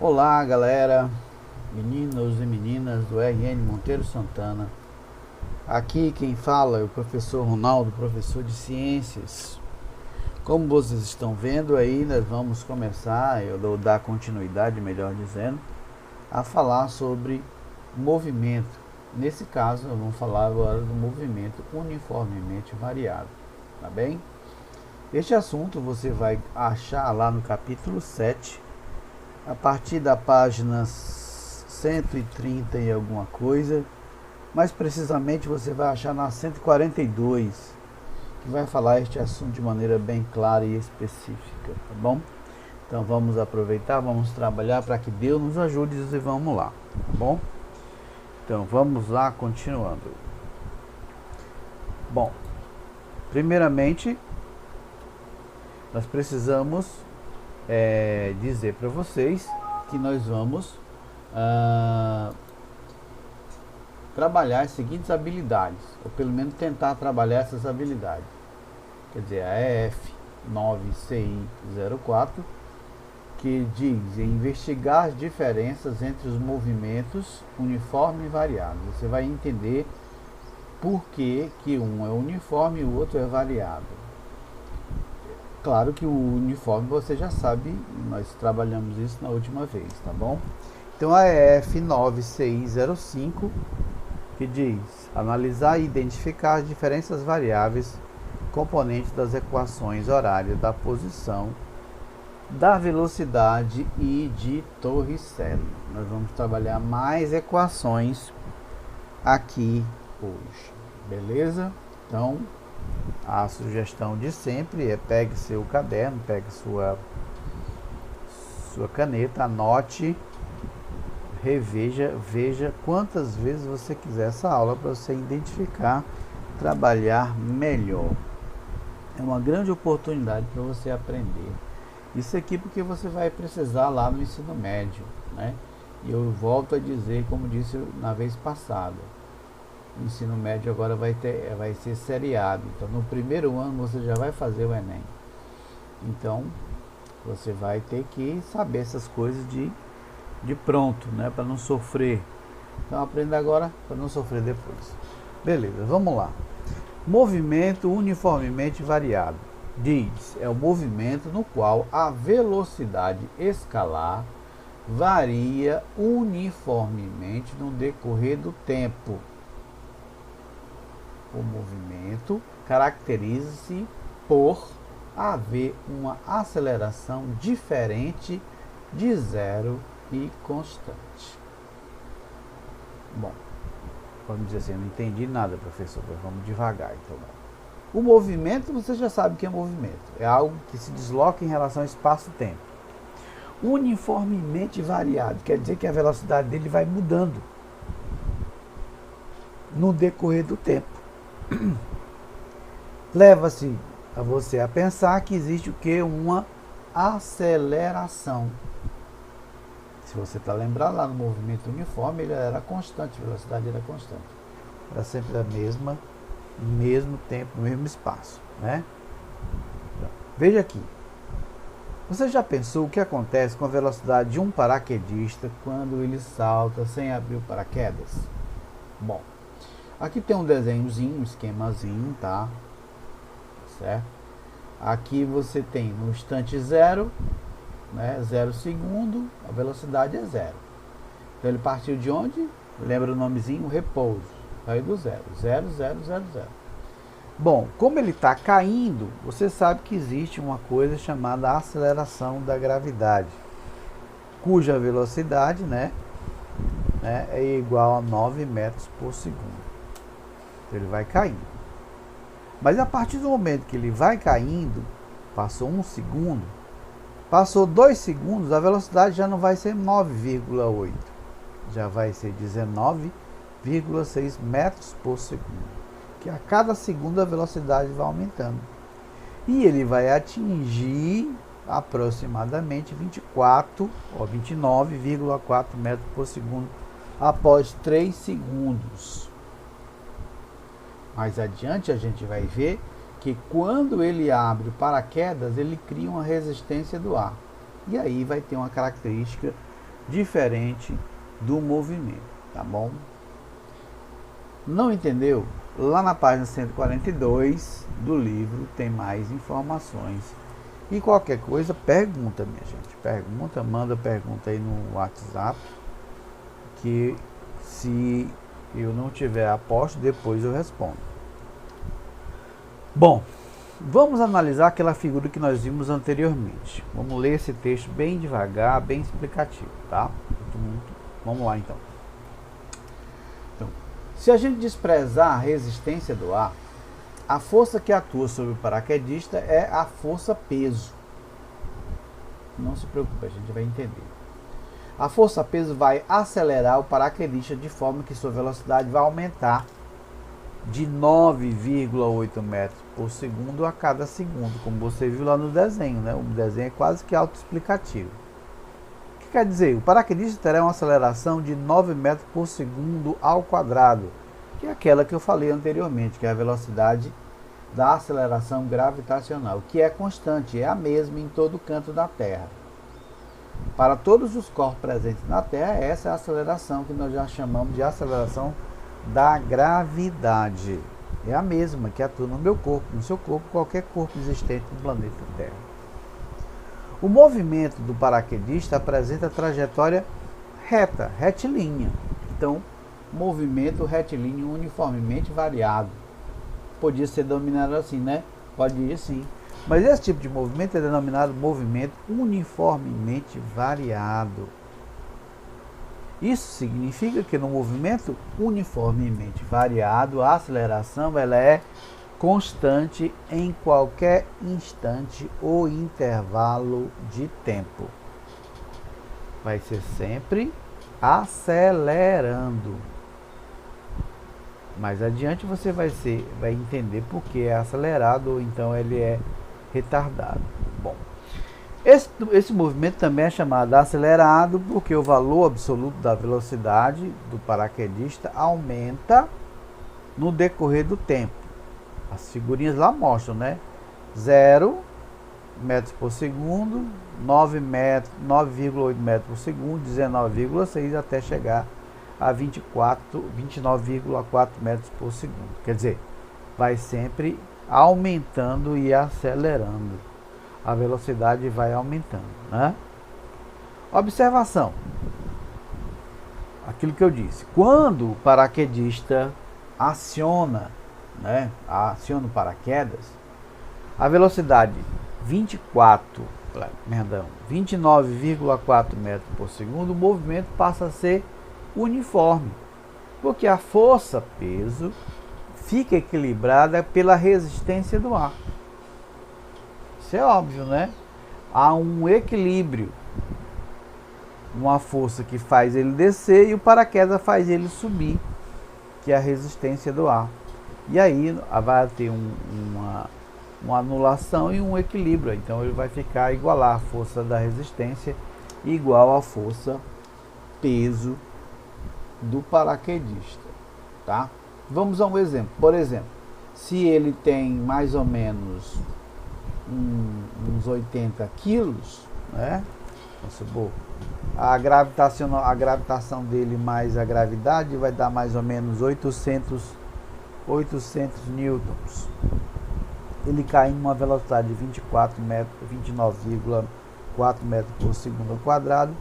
Olá, galera, meninos e meninas do RN Monteiro Santana. Aqui quem fala é o professor Ronaldo, professor de ciências. Como vocês estão vendo aí, nós vamos começar, eu vou dar continuidade, melhor dizendo, a falar sobre movimento. Nesse caso, nós vamos falar agora do movimento uniformemente variado, tá bem? Este assunto você vai achar lá no capítulo 7, a partir da página 130 e alguma coisa, mais precisamente você vai achar na 142, que vai falar este assunto de maneira bem clara e específica, tá bom? Então vamos aproveitar, vamos trabalhar para que Deus nos ajude e vamos lá, tá bom? Então vamos lá, continuando. Bom, primeiramente nós precisamos dizer para vocês que nós vamos trabalhar as seguintes habilidades, ou pelo menos tentar trabalhar essas habilidades. Quer dizer, a EF9CI04, que diz investigar as diferenças entre os movimentos uniforme e variado. Você vai entender por que um é uniforme e o outro é variado. Claro que o uniforme você já sabe, nós trabalhamos isso na última vez, tá bom? Então a EF9CI05, que diz analisar e identificar as diferenças variáveis componentes das equações horárias da posição, da velocidade e de Torricelli. Nós vamos trabalhar mais equações aqui hoje, beleza? Então, a sugestão de sempre é pegue seu caderno, pegue sua caneta, anote, reveja, veja quantas vezes você quiser essa aula para você identificar, trabalhar melhor. É uma grande oportunidade para você aprender. Isso aqui porque você vai precisar lá no ensino médio, né? E eu volto a dizer, como disse na vez passada, o ensino médio agora vai ser seriado. Então no primeiro ano você já vai fazer o Enem. Então você vai ter que saber essas coisas de pronto, né? Para não sofrer. Então aprenda agora para não sofrer depois. Beleza, vamos lá. Movimento uniformemente variado. Diz, é o movimento no qual a velocidade escalar varia uniformemente no decorrer do tempo. O movimento caracteriza-se por haver uma aceleração diferente de zero e constante. Bom, vamos dizer assim, eu não entendi nada, professor, mas vamos devagar então. O movimento, você já sabe o que é movimento. É algo que se desloca em relação ao espaço-tempo. Uniformemente variado, quer dizer que a velocidade dele vai mudando no decorrer do tempo. Leva-se a você a pensar que existe o que? Uma aceleração. Se você está lembrado, lá no movimento uniforme, ele era constante, a velocidade era constante. Era sempre a mesma, mesmo tempo, mesmo espaço, né? Veja aqui. Você já pensou o que acontece com a velocidade de um paraquedista quando ele salta sem abrir o paraquedas? Bom, aqui tem um desenhozinho, um esquemazinho, tá? Certo? Aqui você tem no instante zero, né, 0 segundo, a velocidade é zero. Então ele partiu de onde? Lembra o nomezinho? Repouso. Saiu do zero. 0, 0, 0, 0. Bom, como ele está caindo, você sabe que existe uma coisa chamada aceleração da gravidade, cuja velocidade, né, é igual a 9 metros por segundo. Então ele vai caindo. Mas a partir do momento que ele vai caindo, passou 1 segundo, passou 2 segundos, a velocidade já não vai ser 9,8, já vai ser 19,6 metros por segundo. Que a cada segundo a velocidade vai aumentando. E ele vai atingir aproximadamente 29,4 metros por segundo após 3 segundos. Mais adiante a gente vai ver que quando ele abre o paraquedas, ele cria uma resistência do ar. E aí vai ter uma característica diferente do movimento, tá bom? Não entendeu? Lá na página 142 do livro tem mais informações. E qualquer coisa, pergunta, minha gente. Pergunta, manda pergunta aí no WhatsApp, que se eu não tiver a posto, depois eu respondo. Bom, vamos analisar aquela figura que nós vimos anteriormente. Vamos ler esse texto bem devagar, bem explicativo, tá? Vamos lá então. Se a gente desprezar a resistência do ar, a força que atua sobre o paraquedista é a força peso. Não se preocupe, a gente vai entender. A força peso vai acelerar o paraquedista de forma que sua velocidade vai aumentar de 9,8 metros por segundo a cada segundo, como você viu lá no desenho, né? O desenho é quase que autoexplicativo. O que quer dizer? O paraquedista terá uma aceleração de 9 metros por segundo ao quadrado, que é aquela que eu falei anteriormente, que é a velocidade da aceleração gravitacional, que é constante, é a mesma em todo canto da Terra. Para todos os corpos presentes na Terra, essa é a aceleração que nós já chamamos de aceleração da gravidade. É a mesma que atua no meu corpo, no seu corpo, qualquer corpo existente no planeta Terra. O movimento do paraquedista apresenta trajetória reta, retilínea. Então, movimento retilíneo uniformemente variado. Podia ser denominado assim, né? Pode ir sim. Mas esse tipo de movimento é denominado movimento uniformemente variado. Isso significa que no movimento uniformemente variado, a aceleração ela é constante em qualquer instante ou intervalo de tempo. Vai ser sempre acelerando. Mais adiante você vai entender por que é acelerado ou então ele é retardado. Bom, esse movimento também é chamado acelerado porque o valor absoluto da velocidade do paraquedista aumenta no decorrer do tempo. As figurinhas lá mostram, né? 0 metros por segundo, 9,8 metros por segundo, 19,6 até chegar a 29,4 metros por segundo. Quer dizer, vai sempre aumentando e acelerando. A velocidade vai aumentando, né? Observação. Aquilo que eu disse. Quando o paraquedista aciona o paraquedas, a velocidade 29,4 metros por segundo, o movimento passa a ser uniforme, porque a força-peso fica equilibrada pela resistência do ar. Isso é óbvio, né? Há um equilíbrio, uma força que faz ele descer e o paraquedas faz ele subir, que é a resistência do ar. E aí vai ter uma anulação e um equilíbrio. Então ele vai ficar igualar a força da resistência igual à força peso do paraquedista, tá? Vamos a um exemplo. Por exemplo, se ele tem mais ou menos uns 80 quilos, né? Vamos supor, a gravitação dele mais a gravidade vai dar mais ou menos 800 newtons. Ele cai em uma velocidade de 29,4 metros por segundo ao quadrado.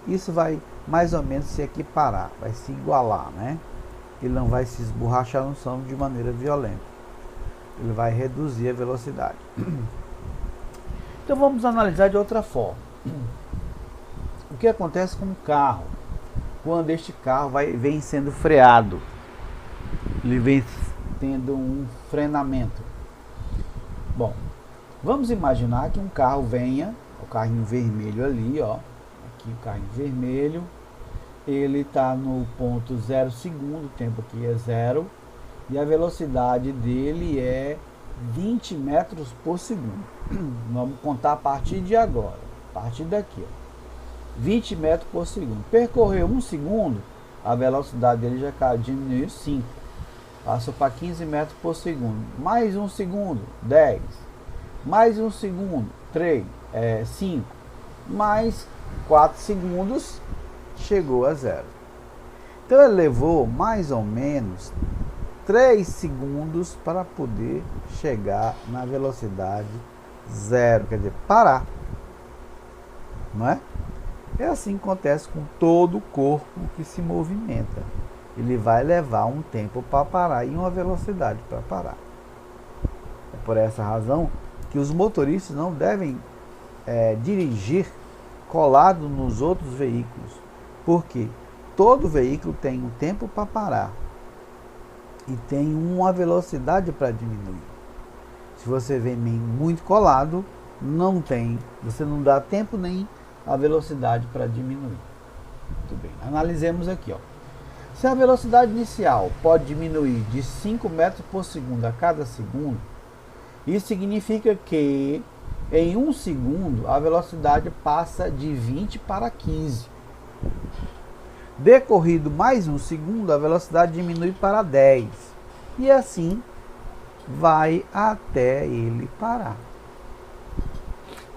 Isso vai mais ou menos se equiparar, vai se igualar, né? Ele não vai se esborrachar no chão de maneira violenta. Ele vai reduzir a velocidade. Então vamos analisar de outra forma. O que acontece com o carro quando este carro vem sendo freado? Ele vem tendo um frenamento. Bom, vamos imaginar que um carro venha, o carrinho vermelho ali, ó, aqui o carrinho vermelho, ele está no ponto 0 segundo, o tempo aqui é 0, e a velocidade dele é 20 metros por segundo. Vamos contar a partir de agora, a partir daqui, ó. 20 metros por segundo. Percorreu 1 segundo, a velocidade dele já diminuiu 5. Passou para 15 metros por segundo. Mais 1 segundo, 10. Mais 1 segundo, 5. Mais 4 segundos, chegou a zero. Então ele levou mais ou menos 3 segundos para poder chegar na velocidade zero, quer dizer, parar. Não é? É assim que acontece com todo o corpo que se movimenta. Ele vai levar um tempo para parar e uma velocidade para parar. É por essa razão que os motoristas não devem dirigir colado nos outros veículos, porque todo veículo tem um tempo para parar e tem uma velocidade para diminuir. Se você vem muito colado, você não dá tempo nem a velocidade para diminuir. Muito bem, analisemos aqui. Se a velocidade inicial pode diminuir de 5 metros por segundo a cada segundo, isso significa que em 1 segundo a velocidade passa de 20 para 15. Decorrido mais 1 segundo, a velocidade diminui para 10. E assim vai até ele parar.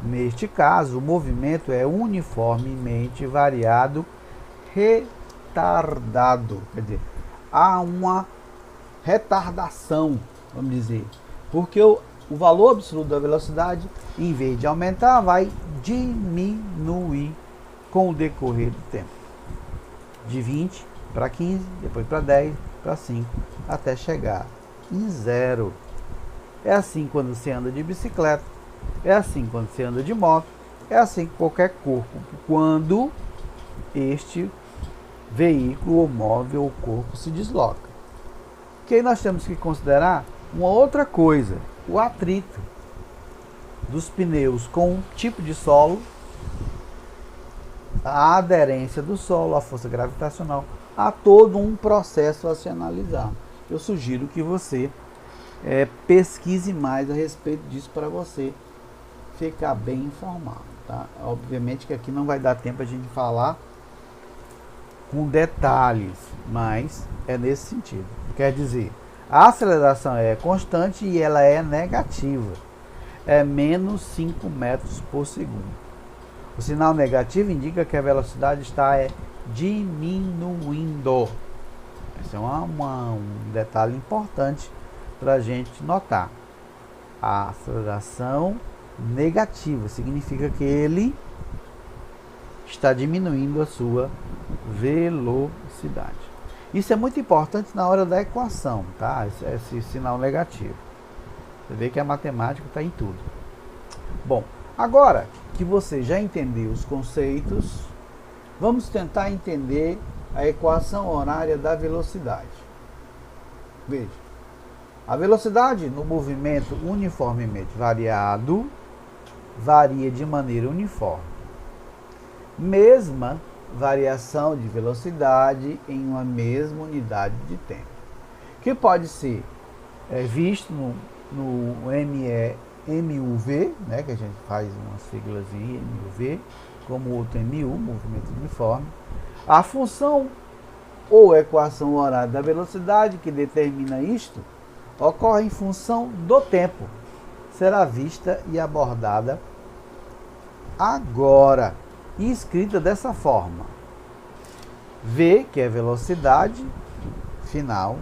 Neste caso, o movimento é uniformemente variado, retardado. Quer dizer, há uma retardação, vamos dizer, porque o valor absoluto da velocidade, em vez de aumentar, vai diminuir com o decorrer do tempo. De 20 para 15, depois para 10, para 5, até chegar em zero. É assim quando você anda de bicicleta, é assim quando você anda de moto, é assim com qualquer corpo, quando este veículo ou móvel ou corpo se desloca. Que aí nós temos que considerar uma outra coisa, o atrito dos pneus com o tipo de solo, a aderência do solo, a força gravitacional, há todo um processo a se analisar. Eu sugiro que você pesquise mais a respeito disso para você ficar bem informado, tá? Obviamente que aqui não vai dar tempo a gente falar com detalhes, mas é nesse sentido. Quer dizer, a aceleração é constante e ela é negativa. É menos 5 metros por segundo. O sinal negativo indica que a velocidade está diminuindo. Esse é um detalhe importante para a gente notar. A aceleração negativa significa que ele está diminuindo a sua velocidade. Isso é muito importante na hora da equação, tá? Esse sinal negativo. Você vê que a matemática está em tudo. Bom, agora que você já entendeu os conceitos, vamos tentar entender a equação horária da velocidade. Veja, a velocidade no movimento uniformemente variado varia de maneira uniforme. Mesma variação de velocidade em uma mesma unidade de tempo, que pode ser visto no MUV, né, que a gente faz uma siglazinha MUV, como outro MU, movimento uniforme. A função ou equação horária da velocidade que determina isto ocorre em função do tempo. Será vista e abordada agora e escrita dessa forma: V, que é velocidade final,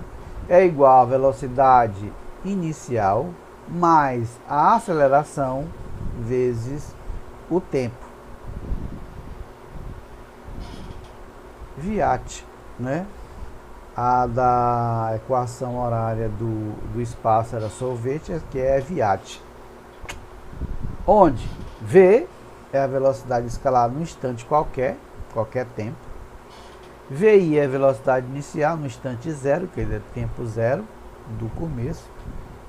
é igual à velocidade inicial mais a aceleração vezes o tempo. Viat, né? A da equação horária do espaço era sorvete, que é Viat. Onde V é a velocidade escalar no instante qualquer tempo. VI é a velocidade inicial no instante zero, que é tempo zero do começo.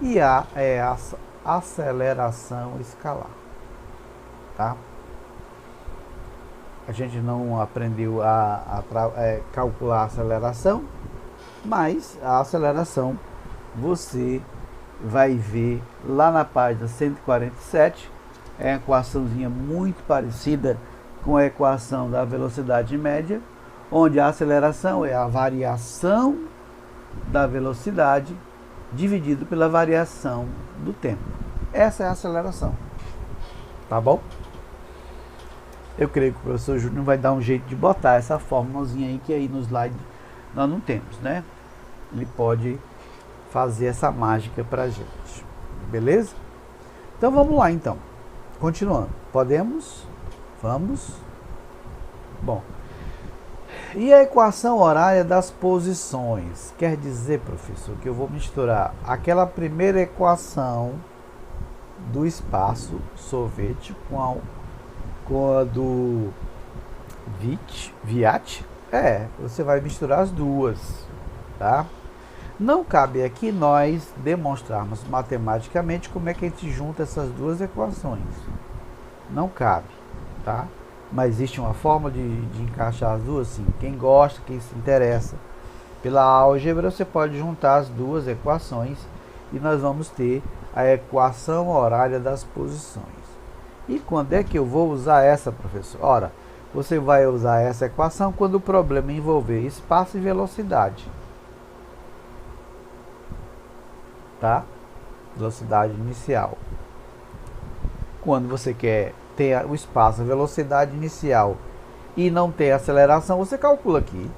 E A é a aceleração escalar. Tá? A gente não aprendeu a calcular a aceleração, mas a aceleração você vai ver lá na página 147. É uma equaçãozinha muito parecida com a equação da velocidade média, onde a aceleração é a variação da velocidade dividido pela variação do tempo. Essa é a aceleração. Tá bom? Eu creio que o professor Júnior vai dar um jeito de botar essa fórmulazinha aí, que aí no slide nós não temos, né? Ele pode fazer essa mágica pra gente. Beleza? Então vamos lá então. Continuando. Podemos? Vamos? Bom. E a equação horária das posições? Quer dizer, professor, que eu vou misturar aquela primeira equação do espaço sorvete com a do Viat? Você vai misturar as duas, tá? Não cabe aqui nós demonstrarmos matematicamente como é que a gente junta essas duas equações. Não cabe, tá? Mas existe uma forma de encaixar as duas, sim. Quem gosta, quem se interessa pela álgebra, você pode juntar as duas equações e nós vamos ter a equação horária das posições. E quando é que eu vou usar essa, professor? Ora, você vai usar essa equação quando o problema envolver espaço e velocidade. Tá? Velocidade inicial. Quando você quer ter o espaço, a velocidade inicial e não ter aceleração, você calcula aqui.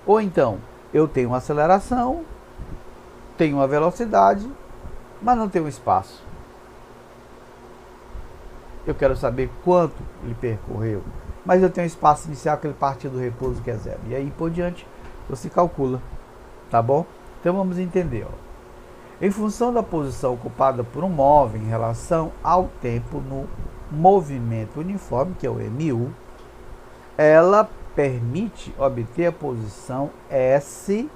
Ou então, eu tenho uma aceleração, tenho uma velocidade, mas não tenho espaço. Eu quero saber quanto ele percorreu, mas eu tenho um espaço inicial que ele partiu do repouso, que é zero. E aí por diante, você calcula. Tá bom? Então vamos entender. Ó. Em função da posição ocupada por um móvel em relação ao tempo no movimento uniforme, que é o MU, ela permite obter a posição S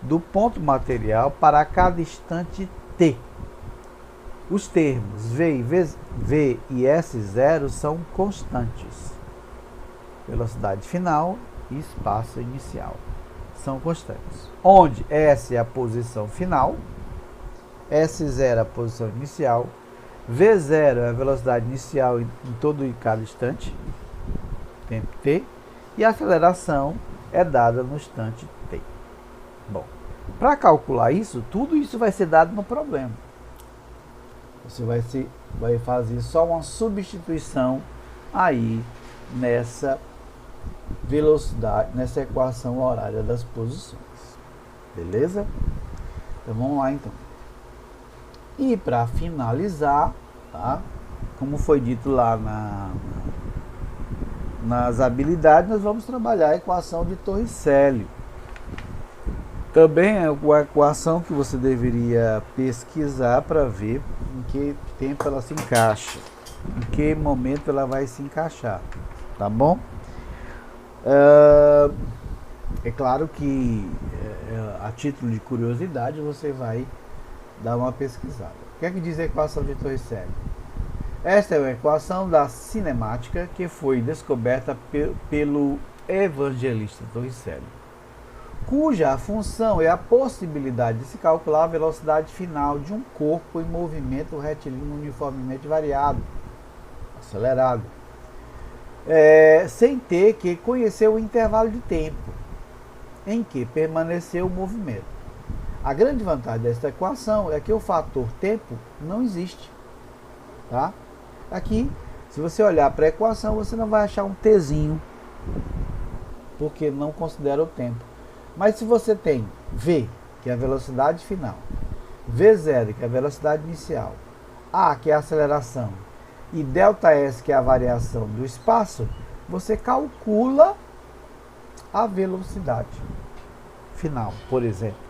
do ponto material para cada instante T. Os termos V e S0 são constantes. Velocidade final e espaço inicial são constantes. Onde S é a posição final, S0 é a posição inicial, V0 é a velocidade inicial em todo e cada instante, tempo T, e a aceleração é dada no instante T. Bom, para calcular isso, tudo isso vai ser dado no problema. Você vai fazer só uma substituição aí nessa velocidade, nessa equação horária das posições. Beleza? Então vamos lá então. E para finalizar, tá? Como foi dito lá nas habilidades, nós vamos trabalhar a equação de Torricelli. Também é uma equação que você deveria pesquisar para ver em que tempo ela se encaixa, em que momento ela vai se encaixar, tá bom? É claro que a título de curiosidade você vai dar uma pesquisada. O que é que diz a equação de Torricelli? Esta é uma equação da cinemática que foi descoberta pelo evangelista Torricelli, cuja função é a possibilidade de se calcular a velocidade final de um corpo em movimento retilíneo uniformemente variado, acelerado, sem ter que conhecer o intervalo de tempo em que permaneceu o movimento. A grande vantagem desta equação é que o fator tempo não existe. Tá? Aqui, se você olhar para a equação, você não vai achar um tzinho, porque não considera o tempo. Mas se você tem V, que é a velocidade final, V0, que é a velocidade inicial, A, que é a aceleração, e ΔS, que é a variação do espaço, você calcula a velocidade final, por exemplo.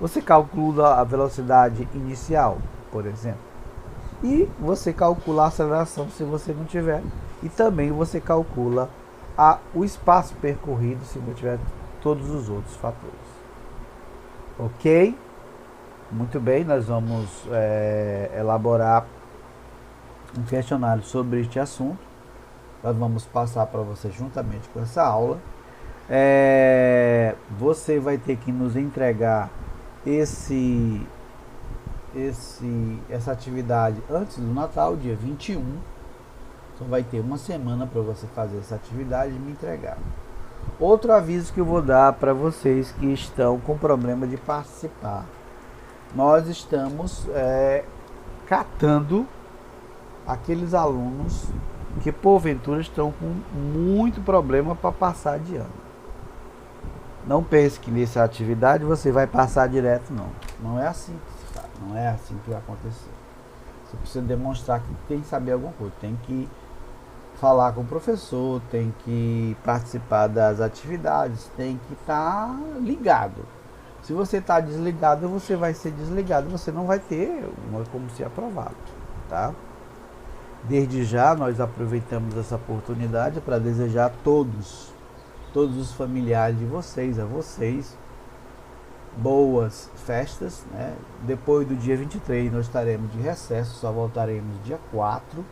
Você calcula a velocidade inicial, por exemplo. E você calcula a aceleração se você não tiver. E também você calcula o espaço percorrido se não tiver todos os outros fatores. Ok? Muito bem, nós vamos elaborar um questionário sobre este assunto. Nós vamos passar para você juntamente com essa aula. Você vai ter que nos entregar essa atividade antes do Natal, dia 21. Então vai ter uma semana para você fazer essa atividade e me entregar. Outro aviso que eu vou dar para vocês que estão com problema de participar. Nós estamos catando aqueles alunos que porventura estão com muito problema para passar de ano. Não pense que nessa atividade você vai passar direto, não. Não é assim que se faz, não é assim que vai acontecer. Você precisa demonstrar que tem que saber alguma coisa, tem que falar com o professor, tem que participar das atividades, tem que estar ligado. Se você está desligado, você vai ser desligado, você não vai ter como ser aprovado, tá? Desde já, nós aproveitamos essa oportunidade para desejar a todos os familiares de vocês, a vocês, boas festas, né? Depois do dia 23 nós estaremos de recesso, só voltaremos dia 4.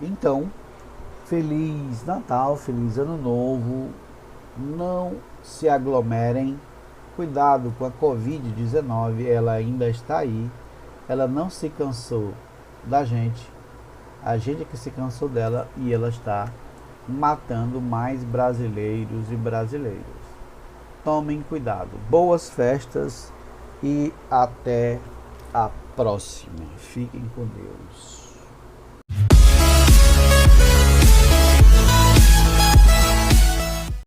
Então, Feliz Natal, Feliz Ano Novo, não se aglomerem, cuidado com a Covid-19, ela ainda está aí, ela não se cansou da gente, a gente é que se cansou dela e ela está matando mais brasileiros e brasileiras. Tomem cuidado, boas festas e até a próxima. Fiquem com Deus.